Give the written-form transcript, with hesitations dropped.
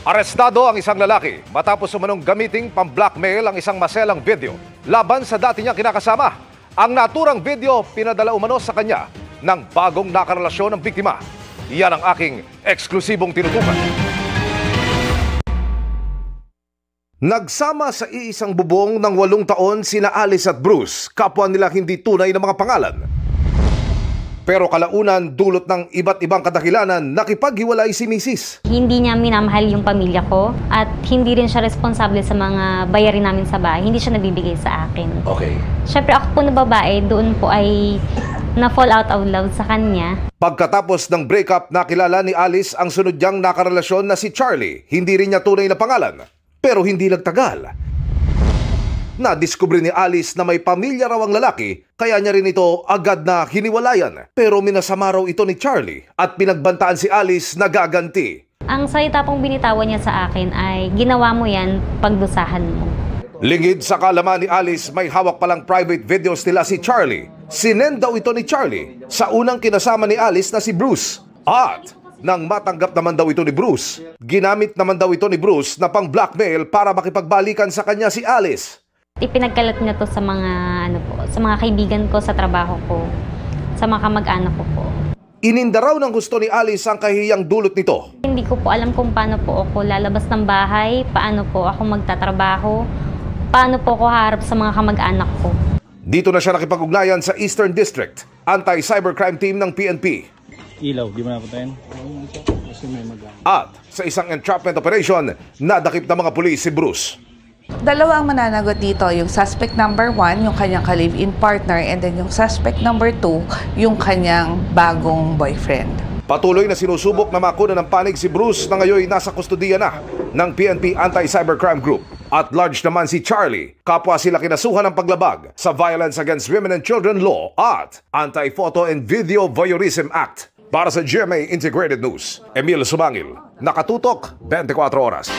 Arestado ang isang lalaki matapos umanong gamiting pang-blackmail ang isang maselang video laban sa dati niyang kinakasama. Ang naturang video pinadala umano sa kanya ng bagong nakarelasyon ng biktima. Iyan ang aking eksklusibong tinutukan. Nagsama sa iisang bubong ng 8 taon sina Alice at Bruce, kapwa nila hindi tunay na mga pangalan. Pero kalaunan dulot ng iba't ibang kadakilanan, nakipaghiwalay si Mrs. Hindi niya minamahal yung pamilya ko at hindi rin siya responsable sa mga bayarin namin sa bahay. Hindi siya nagbibigay sa akin. Okay. Siyempre ako po na babae, doon po ay na-fall out of love sa kanya. Pagkatapos ng breakup, nakilala ni Alice ang sunod niyang nakarelasyon na si Charlie. Hindi rin niya tunay na pangalan. Pero hindi nagtagal, nadiskubre ni Alice na may pamilya raw ang lalaki, kaya niya rin ito agad na hiniwalayan. Pero minasama raw ito ni Charlie at pinagbantaan si Alice na gaganti. Ang salita pong binitawan niya sa akin ay, ginawa mo yan, pagdusahan mo. Lingid sa kalaman ni Alice, may hawak palang private videos nila si Charlie. Sinend daw ito ni Charlie sa unang kinasama ni Alice na si Bruce. At nang matanggap naman daw ito ni Bruce, ginamit naman daw ito ni Bruce na pang-blackmail para makipagbalikan sa kanya si Alice. Ipinagkalat niya to sa mga sa mga kaibigan ko sa trabaho ko, sa mga kamag-anak ko po. Ininda raw ng gusto ni Alice ang kahiyang dulot nito. Hindi ko po alam kung paano po ako lalabas ng bahay, paano po ako magtatrabaho, paano po ako harap sa mga kamag-anak ko. Dito na siya nakipag-ugnayan sa Eastern District, Anti-Cybercrime Team ng PNP. Ilaw, di mo napatayin? At sa isang entrapment operation, nadakip ng mga pulis si Bruce. Dalawa ang mananagot dito, yung suspect number 1, yung kanyang ka-live-in partner, and then yung suspect number 2, yung kanyang bagong boyfriend. Patuloy na sinusubok na makuna ng panig si Bruce na ngayon nasa kustudiya na ng PNP Anti-Cybercrime Group. At large naman si Charlie, kapwa sila kinasuhan ng paglabag sa Violence Against Women and Children Law at Anti-Photo and Video Voyeurism Act. Para sa GMA Integrated News, Emil Sumangil, nakatutok 24 oras.